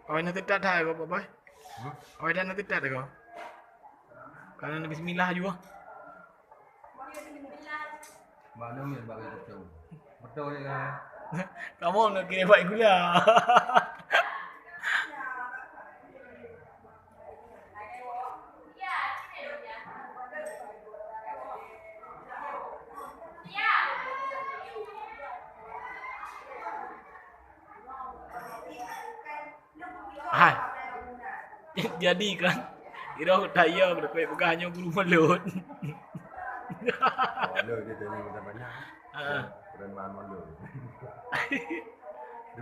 Oi nanti tak dah kau boy. Oi dah nanti tak kau. Karena bismillah juga. Mana ni bagi betul. Betul ya. Kamu nak kira baik gula. Hai. Jadi kan kira daya berkuat bukan hanya guru mulut. Malu dia tanya banyak. Ha. Keren malu.